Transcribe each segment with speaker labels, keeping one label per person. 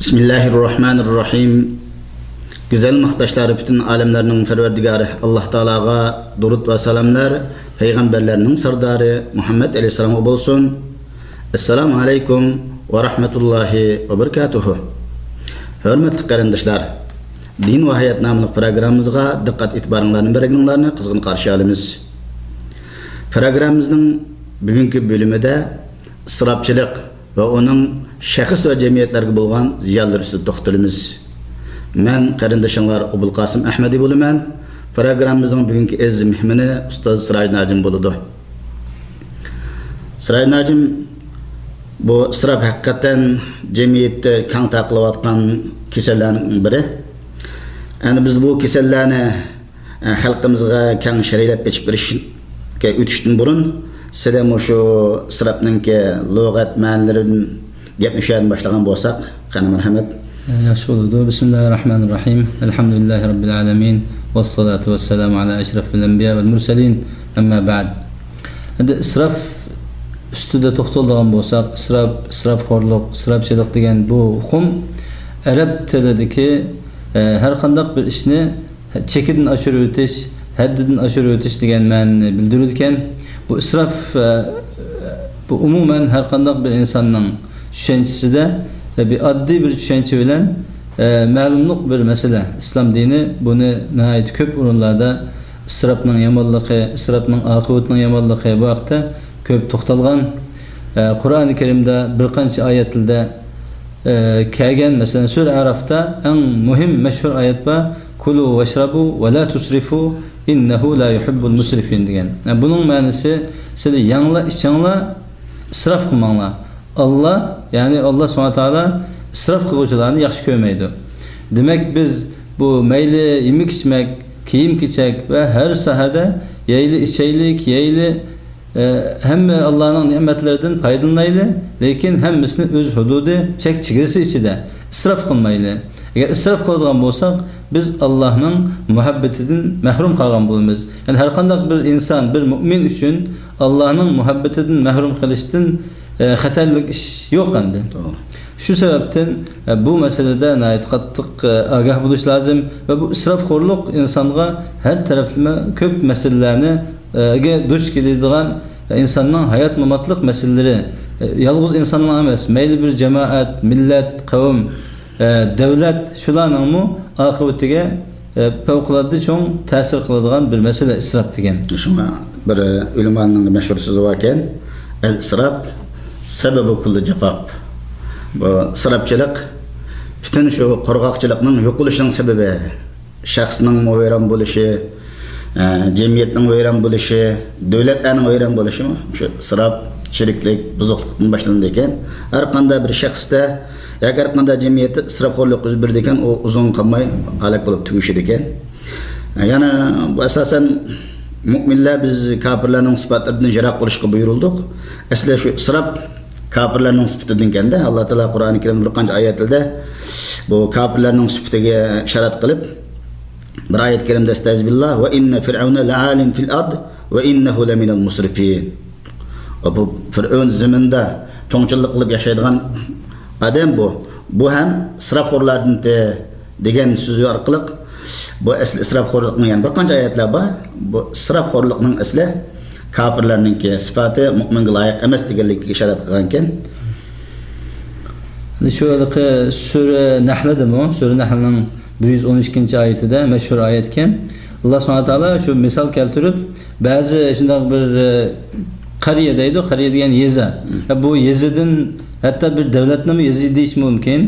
Speaker 1: Bismillahirrahmanirrahim. Güzel maqtaşları bütün alemlerinin ferverdigarı Allah Teala'ga durut ve salamlar, peygamberlerinin sardarı Muhammed Aleyhisselam'a bolsun. Esselamu aleyküm ve rahmetullahi ve berekatuhu. Hürmetli qarindoshlar, Din ve Hayat namlı programımızga dikkat itibarınlarını berginlerini kızgın karşı alımız. Programımızın bugünkü bölümüde ısrapçılık ve onun şahıs ve cemiyetlerge bolgan ziyanlar üstü toxtalımız. Men qarindoshlar Abul Qasim Ahmedi boluman. Programımızın bugünkü ez mehmini Ustaz Siraj Najim boludu. Siraj Najim bu ısrap hakikaten cemiyette kan taqılıb atqan kesellerinin biri. Yani biz bu kesellerni halkımızga kan şerilep geçip berişke ötüştün burun sizem şu ısrapnınki lügat ma'nilerini gapmüşadan başlagan bolsak, qani merhamet.
Speaker 2: Yaxshi bo'ladi. Bismillahirrahmanirrahim. Elhamdülillahi rabbil alamin. Vessalatu vesselamu ala eşrefil enbiya vel murselin. Amma ba'd. Endi israf ustida to'xtaladigan bo'lsak, israfxo'rlik, israfchilik degan bu hukm arab tilidagi har qanday bir ishni chekidan oshirib o'tish, haddidan oshirib o'tish degan ma'noni bildirar ekan. Bu israf bu umuman har qanday bir insonning düşüncesinde bir addi bir düşünce bilen ma'lumluq bir mesele. İslam dini bunu nihayet köp orunlarda israfның yamanlığı, israfның akıbetinin yamanlığı bu haqda köp toxtalgan. Kur'an-ı Kerim'de bir qancha ayetlarda kelgan, mesela Sure Araf'ta en muhim meşhur ayet var. Kulu veşrabu ve la tusrifu innehu la yuhibbul musrifin degan. Yani bunun manası siz yanla içanla israf qılmanglar. Allah, yani Allah Subhanahu Teala israf qiluvchilarni yaxshi ko'rmaydi. Demek biz bu meyli yemek içmek, kiyim kechak ve her sahada yeyli içeylik, yeyli hem Allah'ın nimetlerinden faydalanaylı, lekin hemmisini öz hududu, çek çigirisi içinde israf qilmaylı. Eğer israf qiladigan bo'lsak, biz Allah'ın muhabbetinden mahrum qalgan bo'lamiz. Yani her qanday bir insan, bir mümin üçün Allah'ın muhabbetinden mahrum qilishdan xatarlik ish yo'q endi. Shu sababdan bu meselede nəhayət qattiq agah bo'lish lazım ve bu israfxo'rlik insonga her taraflama ko'p masalalarni duch keladigan insonning hayot mamatlik masalalari yolg'iz insonning emas, mayli bir jamoat, millat, qavm, davlat shularning oqibatiga favqulodda cho'ng ta'sir qiladigan bir masala isrof degan.
Speaker 1: Shunga bir ulamoning mashhur so'zi bor ekan, al-isrof sebebi kulli cevap. Bu ısrapçılık bütün şu qurg'oqchilikning yo'qolishining sebebi, shaxsning vayron bo'lishi, jamiyatning vayron bo'lishi, davlatlarning vayron bo'lishi shu ısrapchiliklik, buzuqlikdan boshlanadi ekan. Har qanday bir shaxsda yoki har qanday jamiyatda isrofxo'rlik yuz berdi ekan, u uzun qolmay halok bo'lib tugishidi ekan. Yana bu asosan mu'minlar biz kafirlarning sifatlaridan jiroq bo'lishga buyurildik. Asli şu israf kafirlarning sifatidan ekanda Alloh taolo Qur'oni Karim bir qancha oyatlarda bu kafirlarning sifatiga ishorat qilib bir oyat karimda estağfirullah ve inna fir'auna la'alim fil ard ve innehu laminal musrifin. Bu Fir'aun zaminda cho'ngchilik qilib yashaydigan odam bu. Bu ham israfxo'rlardan degan so'z orqali bu asli israfxo'rlikning yani bir qancha oyatlar bor. Bu israfxo'rlikning asli kafirlarninki sifati mu'minga loyiq emas deganligiga ishorat qilgan ekan.
Speaker 2: Shu Sure Nahl'dami? Sure Nahl'ning 112-oyatida mashhur oyat ekan. Alloh subhanahu taolo shu misol keltirib, ba'zi shunday bir qariya deydi, qariya degan yeza. Bu yezidan hatta bir davlatni yezi deyish mumkin,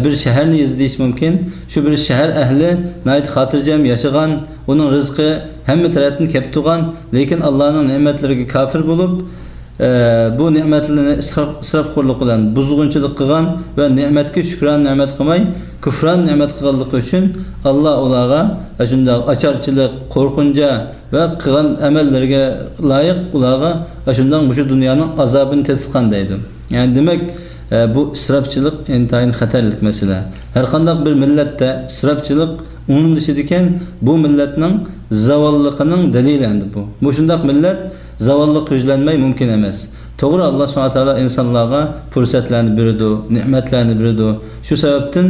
Speaker 2: bir shaharni yezi deyish mumkin. Shu bir shahar ahli nayt xotirjam yashagan, uning rizqi hamma tarafdan kelib turgan, lekin Allohning ne'matlariga kafir bo'lib, bu ne'matlarni israfxo'rlik bilan buzg'unchilik qilgan va ne'matga shukron ne'mat qilmay, kufron ne'mat qilganligi uchun Alloh ularga shunday acharchilik, qo'rqincha va qilgan amallariga loyiq ularga shunday shu dunyoning azobini tetitgan deydi. Yani demek bu israfchilik intayin xatarlik masala. Har qanday bir millatda israfchilik umumlashadigan, bu millatning zavolliqining dalili endi bu. Bu shunday millat zavolliq yuzlanmay mumkin emas. To'g'ri, Alloh subhanahu va taolo insonlarga fursatlarni beradi, ne'matlarni beradi. Shu sababdan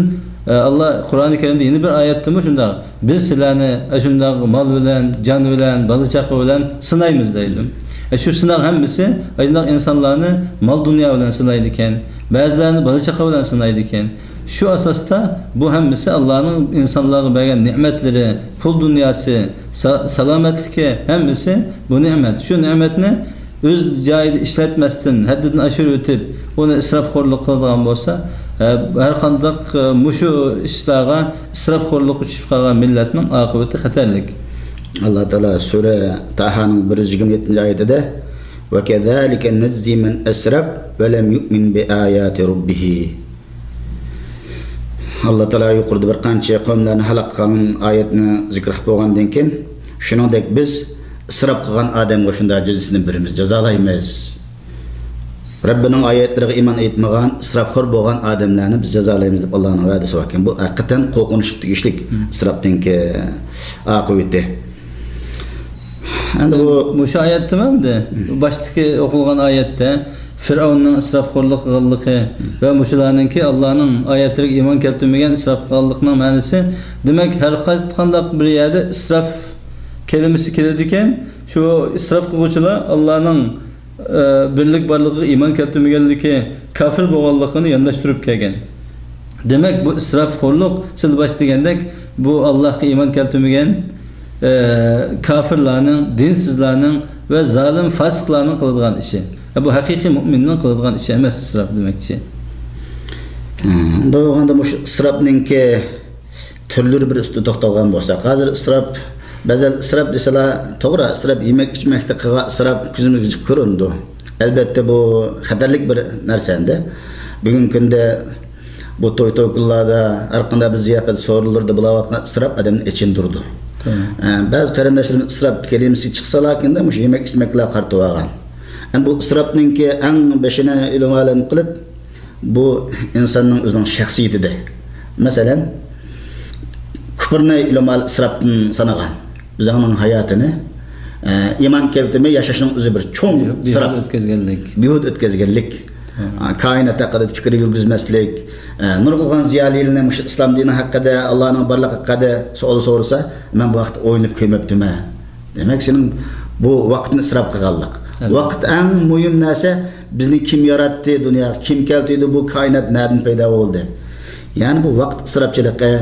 Speaker 2: Allah Qur'oni Karimda yeni bir oyatda shunda biz sizlarni shunda mol bilan, jon bilan, bola chaqa bilan sinaymiz deydi. Shu sinov hammasi aynan insonlarni mol dunyo bilan sinaydi ekan, ba'zilarini bola chaqa bilan sinaydi ekan. Şu asasda bu hammasi Allah'ın insanlara bergan ne'matlari, pul dunyosi, salomatligi hammasi bu ne'mat. Shu ne'matni o'z joyida ishlatmasdan, haddidan oshirib o'tib, uni isrofxo'rlik qiladigan bo'lsa, har qanday mushu ishlarga isrofxo'rlik uchib qolgan millatning oqibati xatarlik.
Speaker 1: Allah Teala Sure Taha'nın 127. ayetinde ve kezalike nezzi men esrab ve lem yu'min bi ayati rabbih. Allah Teala yuqorida bir qancha qavmlarni halaq qilgan oyatni zikr qilib bo'lgandan keyin shuningdek biz isrof qilgan odamga shunday jazosini beramiz, jazolaymiz. Rabbining oyatlariga iymon etmagan, isrofxo'r bo'lgan odamlarni biz jazolaymiz deb Allohning va'dasi bor ekan. Bu haqiqatan qo'rqinchli tegishlik isrofdanki oqibati. Endi bu
Speaker 2: shu oyatda endi boshdagi o'qilgan oyatda Firavunning isrofxo'rlik qilganligi va mushularninki Allohning oyatlariga iymon keltirmagan isrofxo'rlikning ma'nosi, demak har qanday bir yerda isrof kelimasi keladi ekan, shu isrof qiluvchilar Allohning birlik borligiga iymon keltirmaganligi, kafir bo'lganligini yondashtirib kelgan. Demak bu isrofxo'rlik siz bosh degandek bu Allohga iymon keltirmagan kafirlarning, dinsizlarning va zalim fasiqlarning qiladigan ishi. Bu haqiqiy mu'minning qiladigan ishi emas isrof demakchi.
Speaker 1: Doğanda bu isrofninki turlari bir ustida to'xtalgan bo'lsak, hozir isrof, ba'zan isrof desalar, to'g'ri, isrof yemek ichmakda qilgan isrof ko'zimizga ko'rindi. Albatta bu xatarlik bir narsanda. Bugungi kunda bu to'y-to'ylarda, har qanday bir ziyofat so'rilarda bo'layotgan isrof odamni ichindirdi. Ba'zi qarindoshlarimiz isrof kelimasi chiqsa-lakinde mush yemek ichmaklar qartib olgan. Bu isrofninki eng beshini ilm olim qilib bu insonning o'zining shaxsiyatida. Masalan, kufrni ilm olim isrofdan sanagan. Bizning hayotini iymon keltirmay yashashning o'zi bir cho'ng isrof
Speaker 2: o'tkazganlik.
Speaker 1: Bihud o'tkazganlik. Koinot haqida fikr yurgizmaslik, nurg'ulg'an ziyolilarni islom dini haqida, Allohning borligi haqida savol so'rasa, men bu vaqt o'ynab ko'ymabdiman. Demak, sening bu vaqtni isrof qilganlik. Vaqt eng muhim narsa, bizni kim yaratdi, dunyo kim keltirdi, bu koinot nereden paydo bo'ldi. Ya'ni bu vaqt isrofchiligi.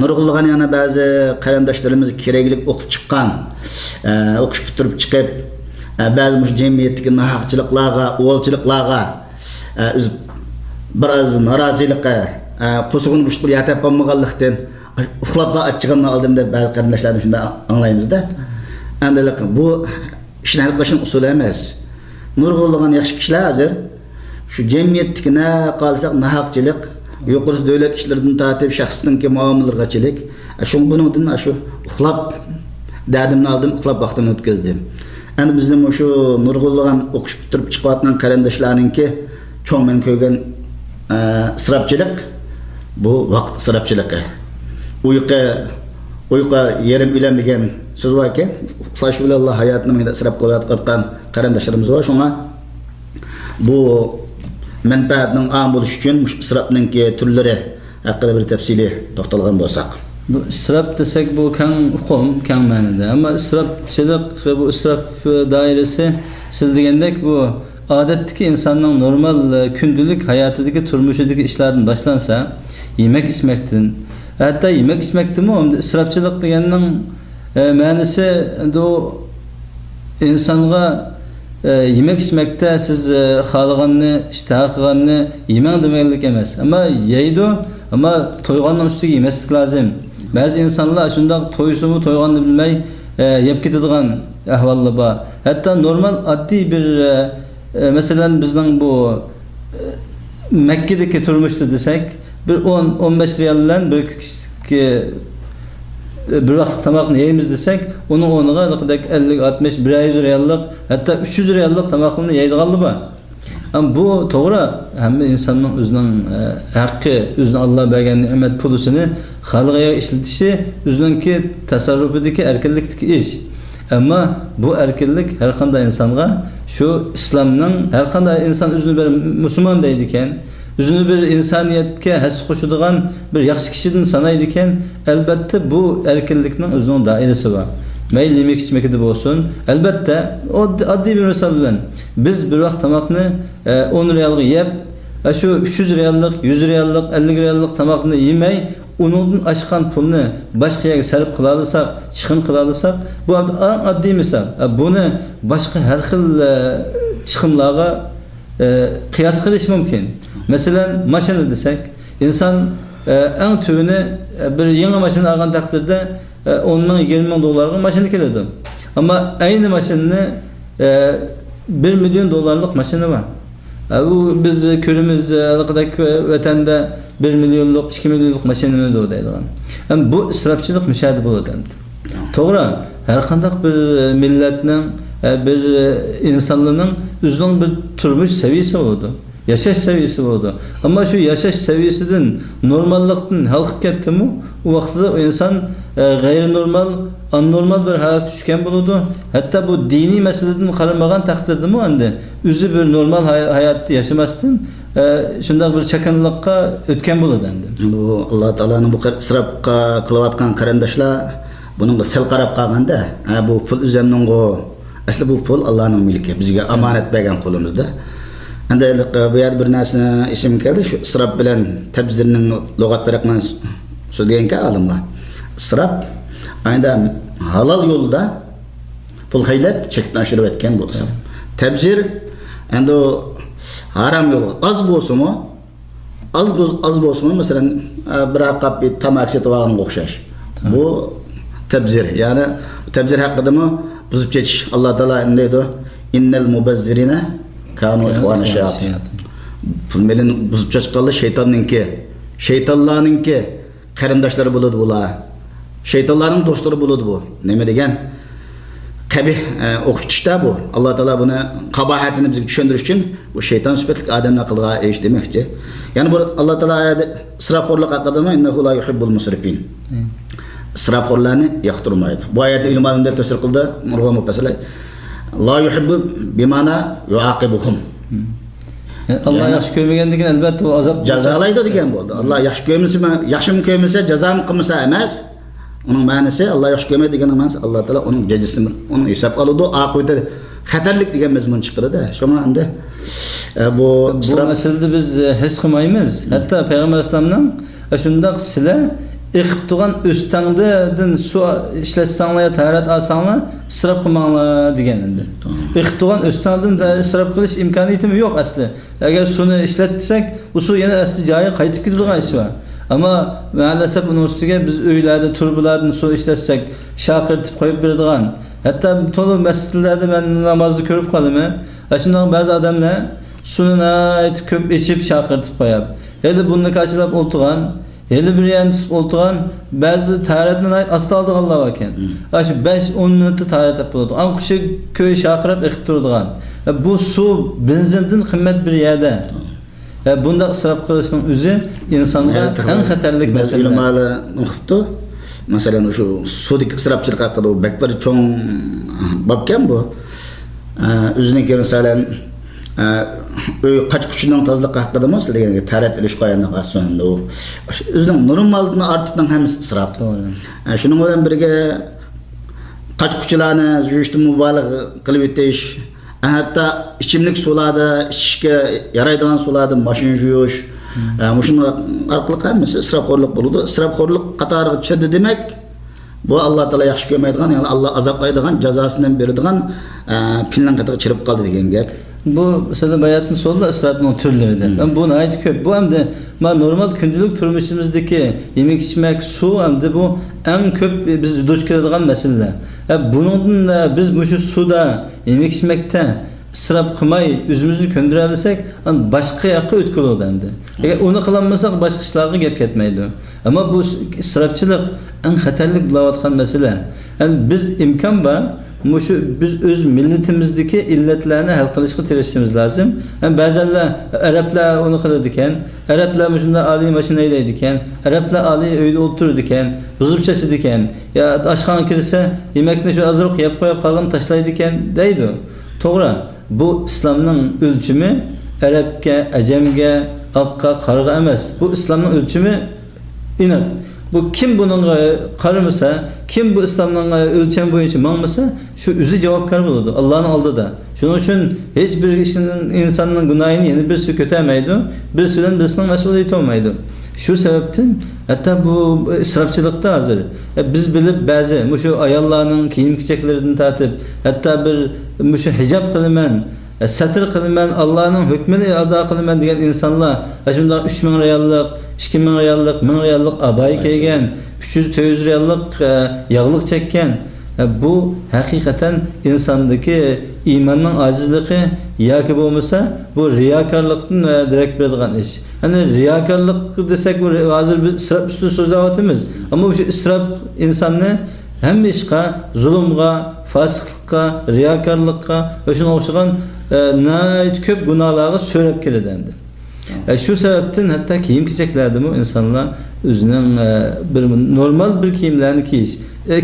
Speaker 1: Nurg'ulg'an yana ba'zi qarindoshlarimiz keraklik o'qib chiqqan, o'qish bitirib chiqib ba'zi mush jamiyatdagi nahaqchiliklarga, o'g'ilchiliklarga biroz norozilikqa qo'shig'ini bushqil yatib olmaganlikdan uxlabda achchiganni oldimda ba'zi qarindoshlarni shunda anglaymizda. Endi bu ishni hal qilishning usuli emas. Nurg'ulg'an yaxshi kishilar hozir shu jamiyatdagi qolsak nahaqchilik, yuqori davlat ishlaridan tortib shaxsningki muomalalargachilik, buningdan shu uxlab dadimni oldim, uxlab vaqtini o'tkazdim. Endi bizning shu nurg'ulg'an o'qish bitirib chiqayotgan qarindoshlarningki cho'ng men ko'rgan isrofchilik bu vaqt isrofchiligi. Uyqa yerim ulanmagan so'z bor ekan, uxlash bilan Alloh hayotni menga isrof qilayotgan qarindoshlarimiz bor. Shunga bu manfaatning am bo'lish uchun isrofningki turlari haqida bir tafsili to'xtalgan bo'lsak.
Speaker 2: Bu isrof desak bu keng uqum, keng ma'noda. Ammo isrofchilik va bu isrof doirasi siz degandek bu odatdagi insonning normal kundulik hayotidagi turmushidagi ishlardan boshlansa, yemek içmekdan, hatto yemek içmekdimi, isrofchilik deganning ma'nosi o insonga yemek içmekte siz xohlaganni, ishtaha qilganni yemang demaklik emas. Ammo yeydi, ammo to'yganning ustiga yemaslik lozim. Ba'zi insonlar shunday to'ysimi, to'yganni bilmay yeb ketadigan ahvollar bor. Hatto normal oddiy bir masalan bizning bu Makkadagi turmushda desak, bir 10-15 riyaldan bir vaqt tamoqni yeymiz desak, uning o'rniga 50-60 100 riyallik, hatto 300 riyallik tamoqni yeydiganlar bor. Bu to'g'ri, hamma insonning o'zining haqqi, o'zining Alloh bergan ne'mat pulusini xalqiga ishlatishi o'zininki tasarrufidagi erkinlikdagi ish. Ammo bu erkinlik har qanday insonga şu İslamның her qanday insan özünü bir Müslüman deydi eken, özünü bir insaniyetke his qoşudigan bir yaxshi kişiden sanaydı eken, elbette bu erkinlikning özünün dairesi var. Mayli yemek içmekde olsun. Elbette addi bir misal bilen biz bir vaqt tamaqni 10 riyalga yeb, şu 300 riyallik, 100 riyallik, 50 riyallik tamaqni yemey, onun aşkan pulunu başka yerga sarf qila olsak, chiqim qila olsak, bu addi misal. Bunu başka her xil chiqimlarga qiyas qilish mumkin. Mesela maşina desek, insan en tüvünü bir yeni maşina algan takdirde 10 bin 20 bin dolarga maşina keladi. Ama aynı maşinani 1 milyon dolarlık maşina var. Bu biz körümüz vatanda 1 milyonluk, 2 milyonluk maşinamiz var deydigan. Yani bu israfçılık müşahede bo'ladi. To'g'ri, her qanday bir millatning, bir insonlarning o'zining bir turmush seviyesi bo'ladi. Yaşaş seviyesi oldu. Ama şu yaşaş seviyesinden normallıktan halkıp gitti mi? O vakitte o insan gayri normal, anormal bir hayat düşken bulundu. Hatta bu dini meseleden karınmagan takdirde mi andi? Üzü bir normal hayatı yaşamasın. Şundan bir çakanlıkka ötken bulundu andi.
Speaker 1: Bu Allah Teala'nın bu israfqa kılıvatkan karandaşlar bunun da sel qarab qalganda, bu pul üzerinden o asli bu pul Allah'ın milki. Bizge amanet bergen kulumuzda. Anda bu yer bir narsa isim keldi, şu israf bilen tebzirinin lügat berekman söz degenke alimlar. İsraf ayda halal yolda pul haylap çekten aşırı etken bolsa. Tebzir anda haram yolu az bolsunmu? Az bolsunmu mesela bir kap bir tamak setip algan okşaş. Bu tebzir. Yani tebzir hakkında mı buzup geçiş. Allah Teala ne diyor? İnnel mubezzirine kanu ihvana şeyatin. Pulmelin buzup çıkalı şeytanlarınki karindaşları buludu bula. Şeytanların dostları buludu bu. Neme degen? Kabih okutuşta bu. Allah Teala bunu kabahatini bize düşündürüş için bu şeytan süpetlik ademine kılga eş demekçi. Yani bu Allah Teala ayette israfkorluk hakkında mı? İnnehu la yuhibbul musrifin. İsrafkorlarını yaktırmaydı. Bu ayette ilim alimleri tefsir kıldı. Murga mufassirler. La yuhibbu bimana yuaqibuhum.
Speaker 2: Allah yaxshi ko'rmaganligini albatta o azap
Speaker 1: jazalaydi degan bo'ldi. Allah yaxshi ko'rmasa, yaxshi ko'rmasa, jazo qilmasa emas. Uning ma'nosi Allah yaxshi ko'rmaydi degan emas. Alloh taolo uning jazosini, uning hisob oladi, oqibati xatarlik degan mazmun chiqaradi. Shunga endi bu
Speaker 2: masalada biz his qilmaymiz. Hatto Payg'ambar alayhisolamning shundaq sizlar iqib turgan o'stangdan su ishlatsanglar, taharat olsanglar, isrof qilmanglar degan endi. Iqib turgan o'stangdan da isrof qilish imkoniyatimi yo'q asli. Agar suvni ishlatsak, bu suv yana asli joyiga qaytib ketadigan ish bor. Ama maalesef bunun üstüge biz öylerde, turbulardan su işletsek, şakirtip koyup beradigan. Hatta tolu mescitlerde ben namazı görüp kaldım. Şundan bazı adamlar suyunu ait köp içip şakirtip koyup. Hele bunu kaçırıp oltuğan, hele bir yan tutup oltuğan, bazı taharetten ait asla aldık Allah varken. Şu 5-10 minutda taharet yapıp oldu. An kuşu köyü şakirip ekip durduğan. Bu su benzinden kıymet bir yerde. Bunda ısraf kılışının özü insanlığa en xatarlik mesele.
Speaker 1: Ilmalı nuqtu. Mesela şu sudik ısrafçılık hakkında o bekbir çoğun babken bu. Özüneki mesela kaç kuşundan tazlık hakkında mı? Mesela tarat iliş koyanlık sonunda o. Özünün normalden artıktan hem ısraf. Şunun olan birge kaç kuşçularını züyüştü mübalık kılıp ettiğiş. Hatta içimlik sularda, işke yaraydıgan sularda maşin juyuş. Muşun arkalık hemisi ısrafkorluk buludu. Israfkorluk katarı çedi demek bu Allah Teala yaxşı görmeydigan, yani Allah azaplaydigan, cezasından berdigan pinlan katı çırıp kaldı degen gap.
Speaker 2: Bu mesela bayatın sonunda ısrafın türleridir. Ben bunu ait köp. Bu hem de normal günlük turmuşumuzdaki yemek içmek, su hem de bu en köp biz duş keladigan mesele. Bunun da biz bu şu suda yemek içmekte ısraf kılmay özümüzü köndüre alırsak başka yakı ötkül oldu hem de. Eğer onu kılanmasak başka işlerine gep ketmeydi. Ama bu ısrafçılık en xatarlik bulavatkan mesele. Yani biz imkan var. Biz öz milletimizdeki illetlerini hal kılışkı tirişimiz lazım. Yani bazenler Araplar onu kılırdıken, Araplar müşünde Ali maşineydiken, Araplar Ali öyle otururduken, buzub çeşidiken, ya aşkan kirse yemekini şu azırık yap koyup kalın taşlaydıken deydi. Doğru. bu İslam'ın ölçümü Arapga, Ajamga, Aqqa, Qarga emas. Bu İslam'ın ölçümü inak. Bu kim bunun qaramasa, kim bu İslam'ın ölçem boyunca mangmasa, şu üzü cevapkar buladı. Allah'ın aldıda. Şunun için hiçbir kişinin insanın günahını yeni birisi kötemeydi. Birisinden birisinin mesuliyeti olmaydı. Şu sebepten hatta bu israfçılıkta hazır. Biz bilip bazı şu ayallarının kiyim keçeklerinden tatip, hatta bir şu hicab kılmen, satır kılmen, Allah'ın hükmünü ada kılmen diyen insanlar, şimdi 3000 riyallık, 2000 riyallık, 1000 riyallık abayı kiygen, 300-400 riyallık yağlık çekken, bu hakikaten insandaki imanın acizliği ya ki olmasa bu riyakarlıktan direkt bildiğin iş. Hani riyakarlık desek bu hazır bir israf üstü sözde atımız. Ama bu israf insanı hem işe, zulümga, fasıklıkka, riyakarlıkka ve şuna okşayan nait köp günahlara söylep kiredendi. Şu sebepten hatta kiyim keçeklerdi bu insanlar özünün bir normal bir kiyimlerini giyiş.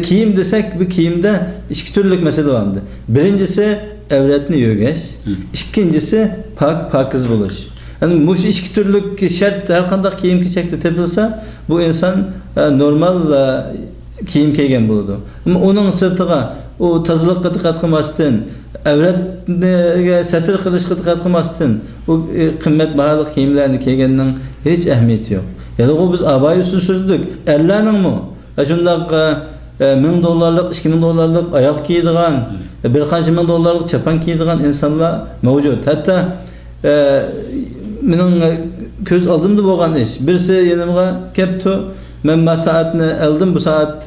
Speaker 2: Kiyim desek bir kiyimde iki türlük mesele vardı. Birincisi evretini yögeş, ikincisi pakız buluş. Yani bu iki türlük şart her kandak kiyim keçekte tepilse bu insan normal kiyim kiygen buludu. Ama onun sırtıga o tazılıkka dikkat kılmasın, evretine satır kılışka dikkat kılmasın, bu kıymet bahalı kiyimlerini kiygeninin hiç ehemmiyeti yok. Ya da o biz abayı üstün sürdük. Ellerinin mu? Şundak $1000, $2000 ayak giydiğen, bir kaç $1000 çapan giydiğen insanlar mevcut. Hatta benim göz aldığımda boğan iş. Birisi yanıma kepti, ben saatini aldım bu saat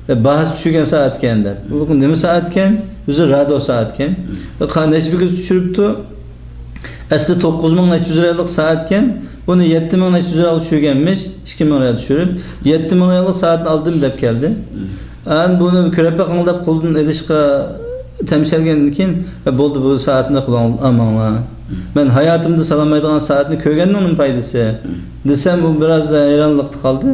Speaker 2: bahas düşürgen saatken der. Bugün ne saatken? Yüzü radyo saatken. Neçe bir düşürüptü. Aslı 9.300 liralık saatken bunu 7.300 liralık düşürgenmiş. 2.000 liraya düşürüp 7.000 liralık saatini aldım dep geldi. An bunu körepe kandap kuldun ilişka temsilgendikin boldu bu saatini kullanıldı aman. Ben hayatımda salamaydıgan saatini köygenin onun paydası. Desem bu biraz hayranlıkta kaldı.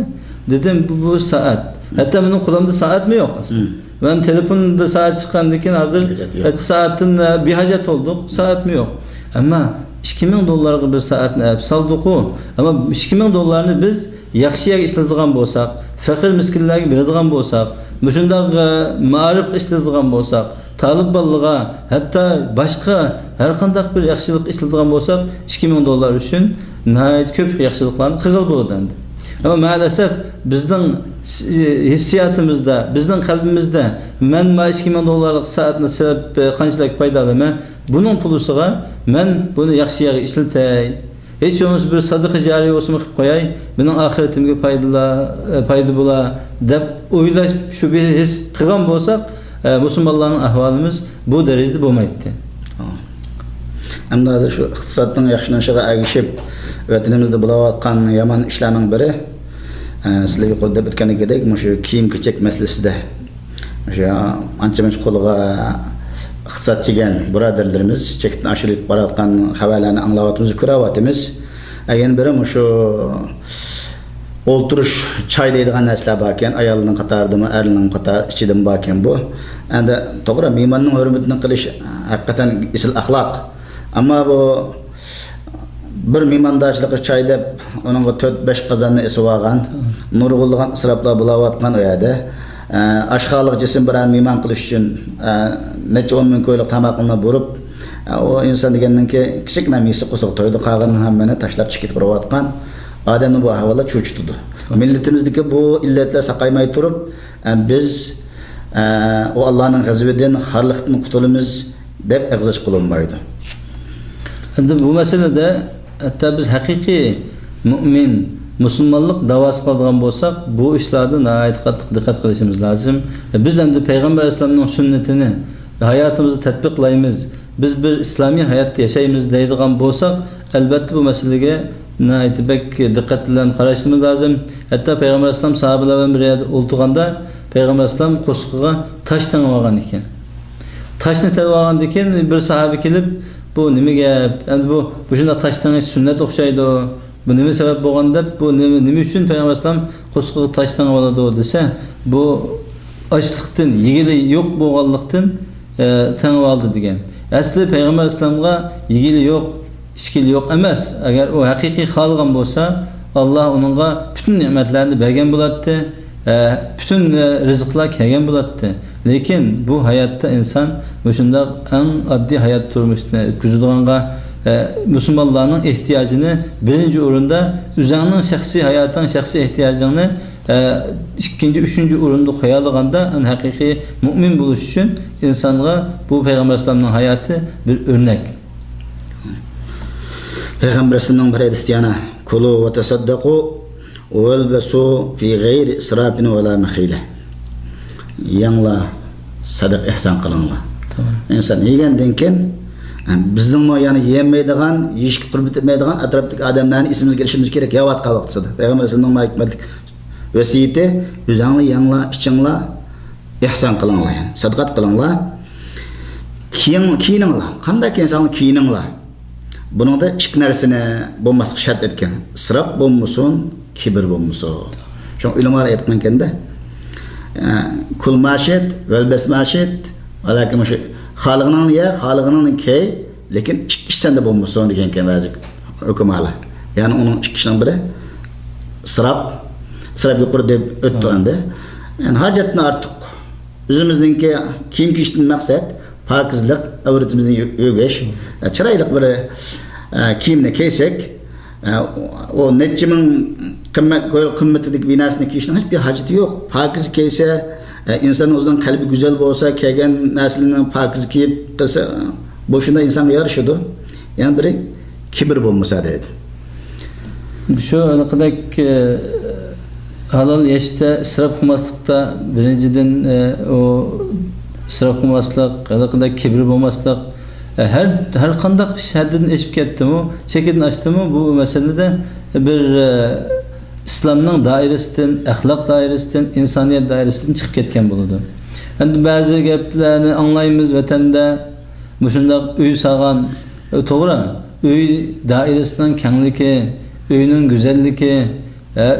Speaker 2: Dedim bu saat. Hatta benim kulağımda saat mi yok aslında. Ben telefonda saat çıkandikin hazır saatin bir hacet olduk. Saat mi yok. Ama $2000 bir saatini hep saldık o. Ama $2000 biz yaxşıya işletigen bolsak, fakir miskinlerge beredigen bolsak, müşundaq ma'arif işletigen bolsak, talip ballığa, hatta başka her kandak bir yaxşılık işletigen bolsak, $2000 üçün nihayet köp yaxşılıklarını kıgıl buludandı. Ama maalesef bizden hissiyatımızda, bizden kalbimizde men ma $2000 saatini sebep qançalik faydalı bunun pulusuga men bunu yaxşı yere işletey. Hiç olmazsa bir sadık cari olsun qilib qo'yay, mening ahiretimge fayda bula deb o'ylash şu bir his qilgan bo'lsak, musulmonlarning ahvolimiz bu darajada bo'lmaydi.
Speaker 1: Endi hozir şu iqtisodning yaxshilanishiga ergishib vatanimizda bo'layotgan yomon ishlarning biri sizlar yuqorida o'tganidek shu kiyim kechak masalasida o'sha ancha-muncha qo'liga iqtisod chekkan birodarlarimiz chekdan oshirib borayotgan xabarlarni anglayapmiz, ko'ryapmiz. Yana biri shu o'ltirish choy deydigan narsalar bor ekan, ayolning qatoridami, erning qator ichidami bor ekan bu. Endi to'g'ri mehmonning hurmatini qilish haqiqatan isil axloq. Ammo bu bir mehmondoshlik choy deb uningga 4-5 qozonni isib olgan, nurg'ulg'an isroflar bo'layotgan u yerda aşxalık cisim bir mehmon qilish uchun necha 10 ming ko'ylik tamoqni burib, o inson degandan ki kichikna misi qo'siq to'ydi, qolgan hammani tashlab chiqib borayotgan odamni bu ahvolda cho'chitdi. Millatimizdagi bu illatlar saqaymay turib, biz o Allohning g'azabidan, xorliqdan qutulamiz deb ig'zish qilinmaydi.
Speaker 2: Endi bu masalada hatta biz haqiqiy mu'min Müslümanlık davası kaldığan bolsak, bu işlerde nihayet dikkat kılışımız lazım. Biz hem de Peygamber Aleyhisselam'ın sünnetini hayatımızda tatbiklayımız, biz bir İslami hayat yaşayımız deydiğen bolsak, elbette bu meseleye nihayet pek dikkatle karıştırmamız lazım. Hatta Peygamber Aleyhisselam sahabelerden bir yerde olduğunda Peygamber Aleyhisselam koşkuğa taş tanımagan iken. Taşını tanımagan iken bir sahabe gelip bu nime gap, yani bu şunda taş tanış sünnet okşaydı o. Bu nime sebep bolganda, bu nime üçün Peygamber Aleyhisselam koşkuğa taş tanıp aladı o dese, bu açlıktan, yigili yok bolganlıktan tanıp aldı degen. Asli Peygamber İslam'a yigili yok, içkili yok emas. Eğer o hakiki xalqan bolsa, Allah onunğa bütün nimetlerini bergen buladı, bütün rızıklar kelgen buladı. Lekin bu hayatta insan şunda en addi hayat turmuşuna ötküzüdüğünga Müslümanların ihtiyacını birinci orunda üzerinin şahsi hayatın şahsi ihtiyacını ikinci, üçüncü orunda koyalığında en hakiki mümin buluş için insanlara bu Peygamber İslam'ın hayatı bir örnek.
Speaker 1: Peygamber İslam'ın bir hadisi yana kulu ve tasaddaku ve elbesu fi gayri israfin ve la mehile. Yanla sadak ihsan kılınla. İnsan yegenden keyin bizning yani yemeydigan, yeyishga qurbat etmaydigan atrofdagi odamlarni esimizga kelishimiz kerak. Yavatqa vaqtida. Payg'ambar sallallohu alayhi vasallam vasiyati o'zingni yangla, ichingla ihson qilinglar, yani sadaqat qilinglar. Kiyininglar. Qanday kiyinsangiz kiyininglar. Buningda ikki narsani bo'lmaslik shart etgan. Isrof bo'lmasin, kibr bo'lmasin. Shu ulamolar aytgan ekanda, kul mashet, velbes mashet, valakin o'sha xalqning ya, xalqning key, lekin ikkisidan da bo'lmasin degan ekan ba'zi hukmlar. Ya'ni uning ikkisidan biri isrof yuqori deb o'tdi endi. Yani hacetni ortiq. O'zimizningki kiyim kiyishdan maqsad pokizlik, avratimizni yo'gash, chiroyli bir kiyimni kiysak, o necha ming qimmatidagi binasini kiyishning hech bir hojati yo'q. Pokiz kiysa, inson o'zining qalbi go'zal bo'lsa, kiygan narsalarini pokiz kiyib qilsa, bu shunda insonga yarashadi. Yani biri kibr bo'lmasa deydi.
Speaker 2: Şu anaqadek halal yaşta israf qilmaslikda birinchidan o israf qilmaslik, anaqadek kibr bo'lmaslik her qanday ish haddan eshib ketdimi, chekidan ochdimi, bu masalada bir islomning doirasidan, axloq doirasidan, insoniyat doirasidan chiqib ketgan bo'ladi. Endi ba'zi gaplarni anglaymiz vatanda, shundoq uy sog'an, to'g'ri, uy doirasining kengligi, uyning go'zalligi,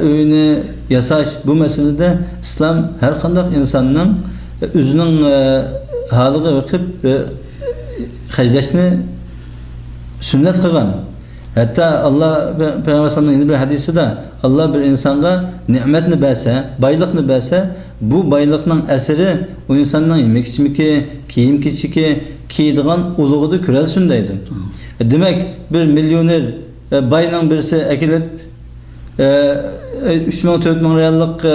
Speaker 2: uyni yasash, bu masalada islom har qanday insonning o'zining holiga bakıp hajlashni sunnat qilgan. Hatta Allah Peygamber sallallahu bir hadisida Allah bir insonga ne'matni bersa, boylikni bersa, bu boylikning asiri o insonning yemek ichmiki, kiyim kechiki, kiydigan ulug'ida ko'ralsin deydi. Demak, bir millioner bayning birisi akilib 3-4 ming riyallik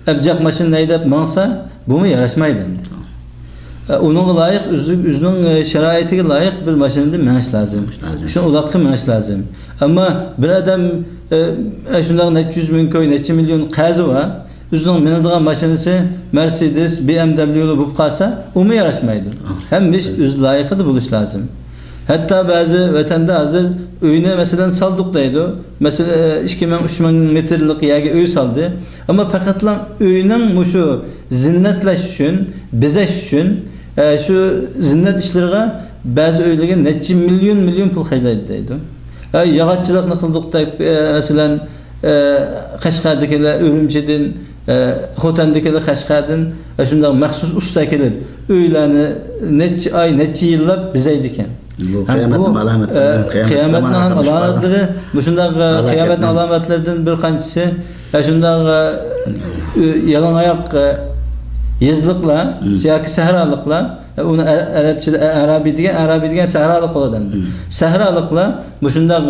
Speaker 2: abjaq mashina haydab mansa, bumi yarashmaydi. Onun layık, özünün şeraitiga layık bir maşinada menish lazım. Şunu uloqqa menish lazım. Ama bir adam shundoq necha yuz ming ko'y, necha million qarzi var, o'zining minadigan mashinasi Mercedes, BMW bo'lib qolsa, umi yarashmaydi. Hamma ish o'z loyiqida bo'lish lazım. Hatta bazı vatanda hozir uyni masalan saldık deydi. Mesela 2000-3000 metrlik yerga uy saldı. Ama faqatlam uyning mushu zinnatlash uchun, bezash uchun şu zinnat ishlariga ba'zi uylarga necha million pul xarjlaydi deydi. Yog'ochchilikni qildik deb masalan Qashqardagilar Urumchidan, Xotandagilar Qashqardan shunday maxsus usta kelib uylarni necha oy, necha yillab bezaydi ekan.
Speaker 1: Bu kıyametnin alametleri.
Speaker 2: Kıyametnin alametleri, bu şunday kıyametnin alametlerinden bir qanchasi, shunday yalan ayak yazlıklar, siyaki sahralıklar, onu Arapçada Arabi degan sahralık bo'ladi. Sahralıklar bu şunday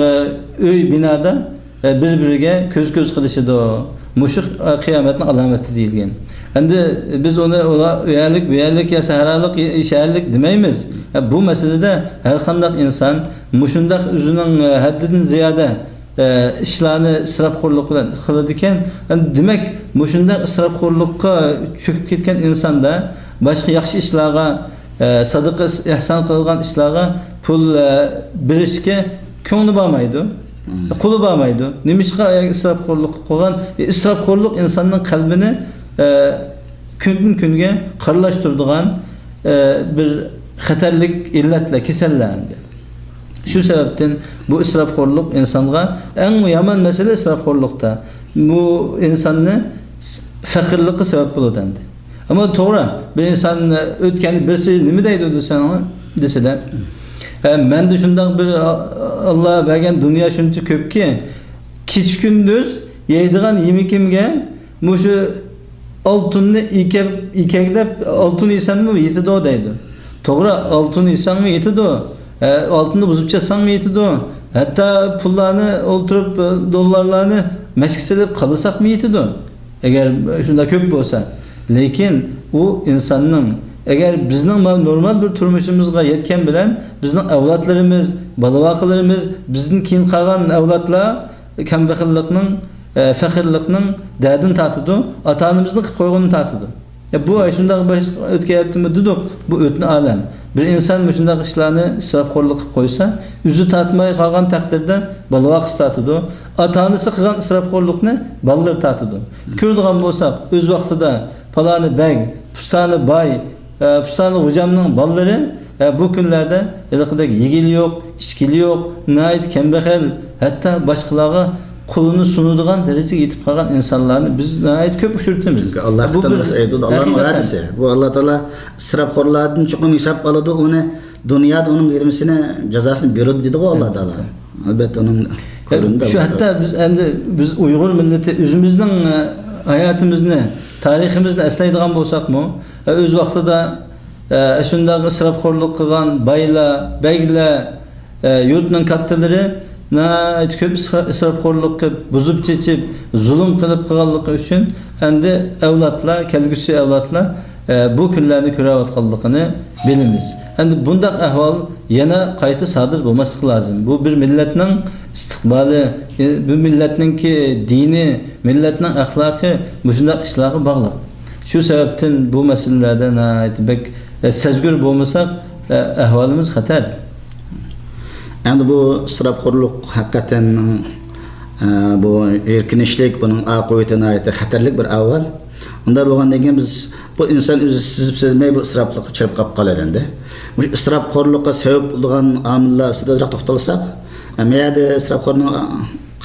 Speaker 2: uy binada bir-biriga ko'z qilishidi. Muşuk kıyametin alameti deyilgan. Endi biz onu uyarlik ya sahralık, şehirlik demeymiz. Bu meselede her qanday insan muşundaq o'zining haddidan ziyoda ishlarni isrofxo'rlik bilan qiladi ekan. Demak, muşundaq isrofxo'rlikqa cho'kib ketgan insonda boshqa yaxshi ishlarga, sadaqa ihson qilgan ishlarga pul berishga ko'ngli bormaydi. Quli bormaydi. Nimishqa isrofxo'rlik qilgan? Isrofxo'rlik insonning qalbini kundan kunga qirlashtiradigan bir xatarlik illatlar, kasallardir. Şu sebepten bu israfxo'rlik insonga eng yomon masala israfxo'rlikda. Bu insonni faqirlikka sabab bo'ladi. Ama to'g'ri, bir inson o'tgan birisi nima deydi desang, deseler. Men de şundan bir Allah'a bergen dünya şunca köp ki kiç gündüz yeydigan yemekimge muşu altını ikeklep altın insan mı yetidi o deydi. Toğra altın insan mı yetidi o. Altını bozup çatsan mı yetidi o. Hatta pullarını olturup dolarlarını meşkiselip kalırsak mı yetidi o. Eğer şunda köp olsa. Lekin o insanın eğer bizning normal bir turmuşimizga yetken bilen bizning avlatlarımız, balavaqalarımız, bizning keyin qolgan avlatlar kambag'allikning, faqirlikning dardini tatidi, ata-onamizning qilib qo'yganini tatidi. Bu shunday o'tkayaptimi dedik, bu o'tni alam. Bir inson shunday ishlarni isrofxo'rlik qilib qo'ysa, o'zi tatmay qolgan taqdirda balavaq tatidi, ata-onasi qilgan isrofxo'rlikni bolalar tatidi. Ko'radigan bo'lsak, o'z vaqtida falani bag, pustani boy, pustani hocamning bolalari bu kunlarda iliqdagi yegili yo'q, ichkili yo'q, nayt kambag'al, hatto boshqalarga qo'lini sunadigan darajaga yetib qolgan insonlarni biz nayt ko'p uchratamiz.
Speaker 1: Çünkü Allah tanrısı aytadi, Allah'ın va'dasi. Bu Allah Taala isrofxo'rlardan chuqur hisob oladi, uni dunyoda uning vermisini jazosini beradi dedi Allah Taala. Albatta uning ko'rindi.
Speaker 2: Şu hatta biz Uyg'ur millati o'zimizning hayotimizni, tariximizni eslaydigan bo'lsak-mu, o'z vaqtida shunday isrofxo'rlik qilgan baylar, baglar, yurtning kattalari ko'p isrofxo'rlik qilib, buzib chechib, zulm qilib qilganligi uchun endi avlodlar, kelgusi avlodlar bu kunlarni ko'rayotganligini bilamiz. Endi bunday ahvol yana qayta sodir bo'lmasligi lozim. Bu bir millatning istiqboli, bu millatningki dini, millatning axloqi shunday ishlarga bog'liq. Shu sababdan bu masalalarda aytibek sezgur bo'lmasak ahvolimiz xatar.
Speaker 1: Endi bu isrofxo'rlik haqiqatan bu erkinishlik, buning oqibatini aytib xatarlik bir avval. Unda bo'lgandan keyin biz bu inson o'zi sizib sezmay bu isroflikqa chirib qolib qoladi endi. Bu isrofxo'rlikqa sabab bo'lgan omillar ustida to'xtalsak, meyada isrofxo'rning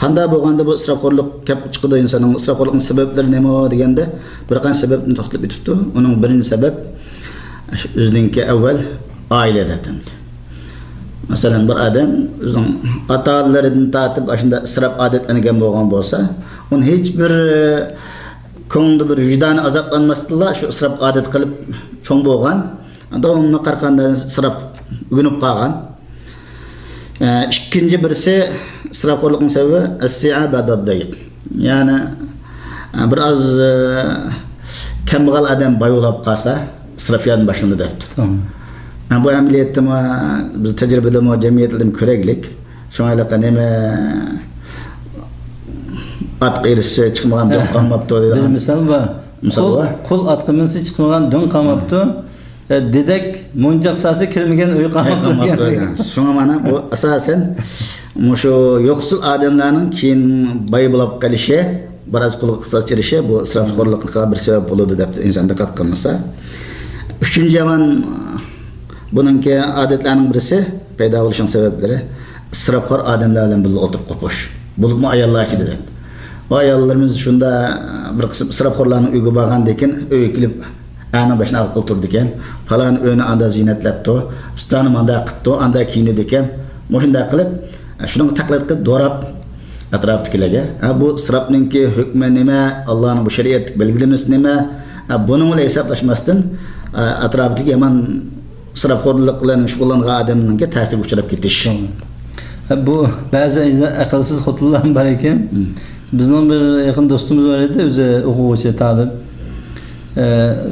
Speaker 1: qanday bo'lganda bu isrofxo'rlik kelib chiqadi insonning isrofxo'rlikning sabablari nima deganda bir qancha sababni to'xtalib o'tibdi. Uning birinchi sabab o'zininki avval oilada. Masalan bir adam o'zining ota-onalaridan tortib shunda isrof odatlangan bo'lgan bo'lsa, uni hech bir ko'ngli bir vijdoni azoblanmasdilla shu isrof odat qilib cho'ng bo'lgan, davomli qarqanda isrof ugunib qolgan. İkinci birisi isrofxo'rlikning sababi as-si'a ba'dad-dayq. Ya'ni biraz kambag'al adam boyolab qolsa, isrofiyatni boshlanadi debdi.
Speaker 2: Tamam.
Speaker 1: Bu ameliyatda biz tecrübede cemiyetlerim köreglik. Şu an ilaka neme at qirisi çıkmagan dön qalmaptı dedi.
Speaker 2: Bir misal var. Kul at qimisi çıkmagan dön qalmaptı. Dedek monjaq sası kirmegen uy qalmaptı.
Speaker 1: Şuna mana bu asasen şu yoksul adamlarning keyin boy bo'lib qolishi, biraz qul qisqartirishi bu isrofxo'rlikqa bir sebep bo'ladi deb inson diqqat qilmasa. Üçüncü yaman bununki adetlerinin birisi paydo bo'lishning sabablari isrofxo'r odamlar bilan birga o'tirib qo'pish. Bo'libmi ayollar ichida. Bu ayollarimiz shunda bir qism isrofxo'rlarning uyga borgandan keyin uyga kelib ana başına olib o'tirdi ekan. Falan uyni anda ziynatlabdi, ustani manda qilibdi, anda kiyinadi ekan. Shunday qilib, shuni taqlid qilib do'rab atrofdagilarga, bu isrofningki hukmi nima, Allohning bu shariat belgilamasi nima, buning bilan hisoblashmasdan atrofdagi yomon isrofxo'rlik bilan shug'ullangan odamlarga ta'sir uchrab ketish.
Speaker 2: Bu ba'zi aqlsiz xotinlar bor ekan. Bizning bir yaqin do'stimiz bor edi, o'zi o'quvchi talib,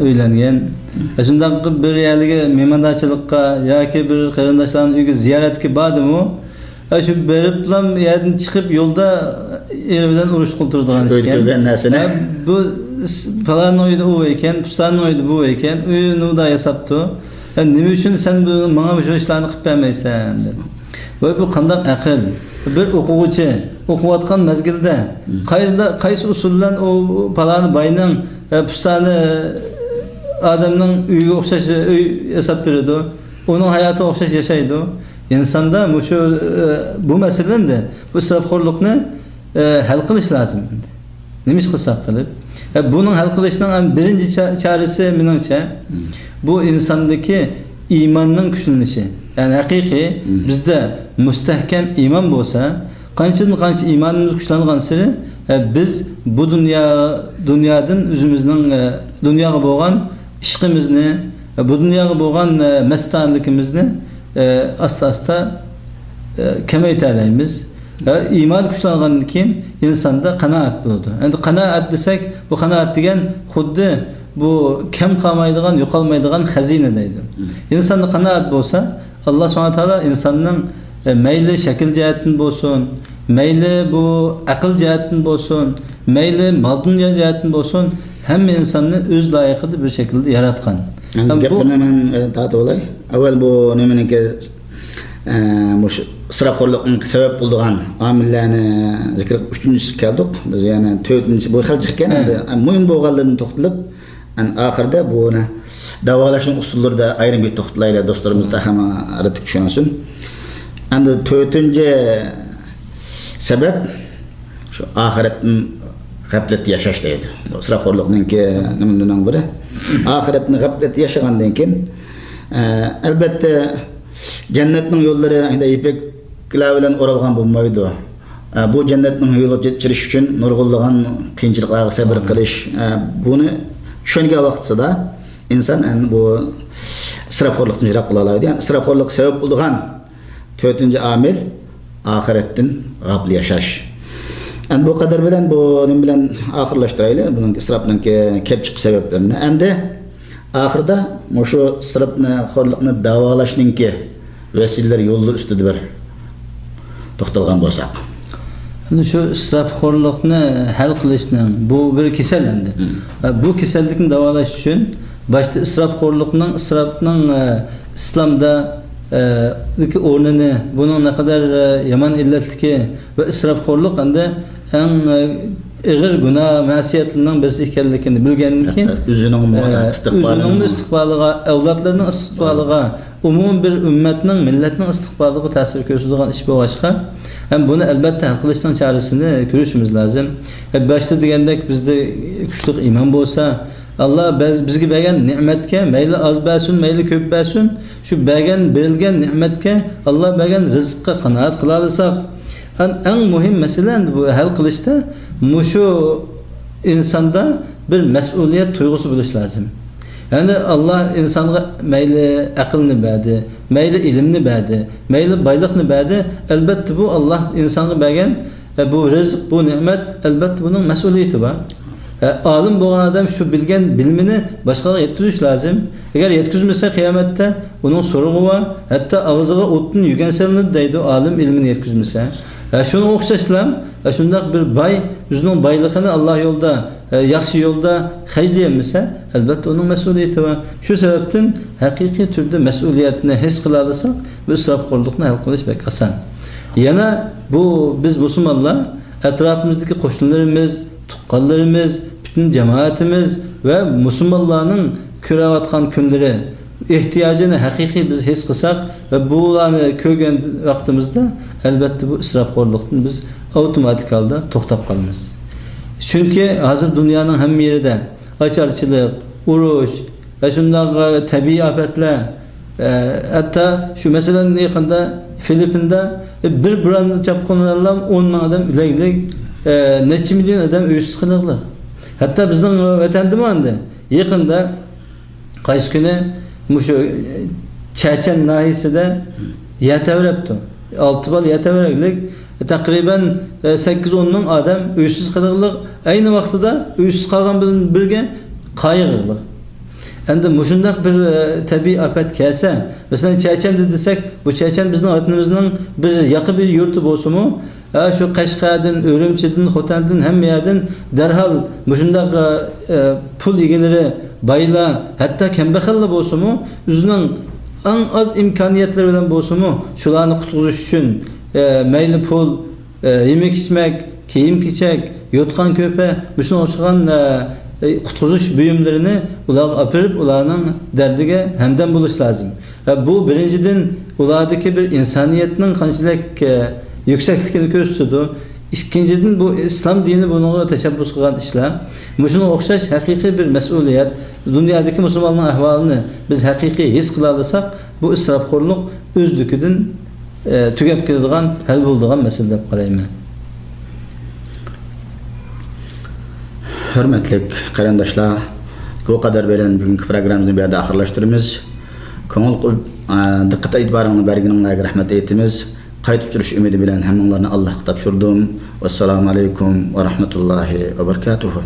Speaker 2: uylangan. Shunday bir yerga mehmondorchilikqa yoki bir qarindoshlarning uyiga ziyoratga bordim-u, shu beriblam yerdan chiqib yo'lda er bilan urush qilib turadigan ekan. Bu falan uyda u ekan, pustanın uyda bu ekan, uyini da yasaptı. Nima uchun sen menga shu ishlarni qilib bermaysan dedi. Bu qanday aql? Bir o'quvchi o'qiyotgan mezgilda qaysi usul bilan o palani bayning pustani odamning uyiga o'xshash uy yasab beradi. Uning hayoti o'xshash yashaydi. İnsanda bu masalada bu isrofxo'rlikni hal qilish lozim. Nima ish qilsak qilib, buning hal qilishning birinchi chorasi meningcha bu insondagi imanning kuchlanışı. Yani hakiki bizde müstehkem iman bolsa, qancha imanımız kuchlangan siri biz bu dünyadan özümüzning dunyoga bo'lgan ishqimizni, bu dunyoga bo'lgan mastanligimizni asta kamaytiramiz. İman kuchlangandan keyin insonda qanoat bo'ladi. Endi qanoat desak, bu qanoat degan xuddi bu kam qolmaydigan, yo'qolmaydigan xazina deydi. İnsonda qanoat bo'lsa, Alloh subhanahu va taolo insonning mayli shakl jihatdan bo'lsin, mayli bu aql jihatdan bo'lsin, mayli mal dunyo jihatdan bo'lsin, hamma insonni o'z loyiqida bir shaklda yaratgan.
Speaker 1: Gapni men tatib olay. Avval bu nimaniki ısrafxo'rlikning sabab bo'lgan omillarni zikr qilib uchinchisi keldik. Biz yana to'rtinchisi bu xil chiqqan endi muhim bo'lganlarni to'xtalib, oxirida buni davolashning usullarida ayrim bir to'xtalaylik do'stlarimiz da ham arada tushunsin. Endi to'rtinchi sabab shu oxiratni g'aflatda yashash deydi. Israfxo'rlikningki nimadan biri oxiratni g'aflatda yashagandan keyin albatta jannatning yo'llari ipaklar bilan o'ralgan bo'lmaydi. Bu jannatning yo'liga yetish uchun nurg'unlagan qiyinchiliklarga sabr qilish, buni tushungan vaqtida inson bu isrofxo'rlikdan yiroq bo'la oladi. Yani isrofxo'rlik sabab bo'lgan to'rtinchi omil oxiratdan g'afil yashash. Endi bu qadar bilan buning bilan oxirlashtiraylik buning isrofning kelib chiqish sabablarini. Endi oxirida shu isrofni, xorlikni davolashninki vasilalar yo'llar ustida bir to'xtalgan bo'lsak.
Speaker 2: Endi shu isrofxo'rlikni hal qilishning bu bir kasal endi. Bu kasallikni davolash uchun boshda isrofning islomda o'rnini, buning naqadar yomon illatligi va isrofxo'rlik endi eng ig'ir gunoh, ma'siyatlarning birisi ekanligini bilgandan keyin o'zining istiqboliga, avlodlarning istiqboliga, umum bir ummatning, millatning istiqboliga ta'sir ko'rsatadigan ish bo'lg'achqa, ham buni albatta hal qilishning chorasini ko'rishimiz lozim. Boshda degandek bizda kuchli iymon bo'lsa, Allah bizga bergan ne'matga mayli oz bersin, mayli ko'p bersin, shu berilgan ne'matga, Allah bergan rizqqa qanoat qila olsak, eng muhim masala bu hal qilishda mushu insonda bir mas'uliyat tuyg'usi bo'lishi lozim. Yani Allah insonga mayli aqlni berdi, mayli ilmni berdi, mayli boylikni berdi, albatta bu Allah insonga bergan bu rizq, bu ne'mat, albatta buning mas'uliyati bor. Alim bo'lgan adam shu bilgan bilmini boshqalarga yetkazish lozim. Agar yetkazmasa qiyomatda uning so'rig'i va hatto og'ziga o'tni yugansalanadi deydi, alim ilmini yetkazmasa. Shuni o'xshashlam, shundoq bir boy o'zining boyligini Alloh yo'lda, yaxshi yo'lda xarjlayolmasa, albatta uning mas'uliyati va shu sababdan haqiqiy turda mas'uliyatni his qila olsak, bu isrofxo'rlikni hal qilish bek oson. Yana bu biz musulmonlar atrofimizdagi qo'shnilarimiz, tuqqanlarimiz, bütün cemaatimiz ve Müslümanların ko'rayotgan kunlari ehtiyojini haqiqiy biz his qilsak ve bularni ko'rgan vaqtimizda albatta bu isrofxo'rlikni biz avtomatik holda to'xtab qolamiz. Chunki hozir dunyoning hamma yerida ocharchilik, urush va shunday tabiiy ofatlar, hatta shu masalan yaqinda Filippinda bir chapqinlar 10 ming odam ulaylik, necha milyon adam uysiz qiliqli. Hatta bizning vatandimanda yaqinda qaysi kuni mushu Chechen nahiyasida yataveribdi. 6 bal yataverlik taqriban 8-10 ming odam uysiz qiliqli. Ayni vaqtida uysiz qolgan bilan birga qayg'irli. Endi mushundaq bir tabiiy afat kelsa, masalan Chechen desek, bu Chechen bizning vatanimizning bir yaqin bir yurti bo'lsa-mu, şu Qashqardan, Urumchidan, Xotandan hamma yerdan darhol mushundaq pul egalari, baylar, hatto kambag'allar bo'lsa-mu, o'zining eng oz imkoniyatlar bilan bo'lsa-mu, shularni qutqizish uchun mayli pul, yemek-ichmak, kiyim-kechak, yotgan ko'pa, shunga o'xshagan qutqizish buyumlarini ularga olib, ularning dardiga hamdam bo'lish lozim. Bu birinchidan ulardagi bir insoniyatning qanchalik yükseklikini ko'rsatadi. İkinciden bu İslam dini bununla teşebbüs kılan işler. Muşuna okşaş hakiki bir mesuliyet. Dünyadaki Müslümanların ahvalını biz hakiki his kılalısak bu israfkorluk özdüküdün tügep kiladigan, hal bulduğun mesele dep qarayman.
Speaker 1: Hürmetlik qarindaşlar, bu kadar bilen bugünkü programımızı bir yerde ahırlaştırımız. Koňul diqqat itibarını berginiňizge rahmet etimiz. Qayta uçuruş ümidi bilen hemmeňlarni Allah'a tapşyrdım. Vesselamu aleykum ve rahmetullahi ve berekatuhu.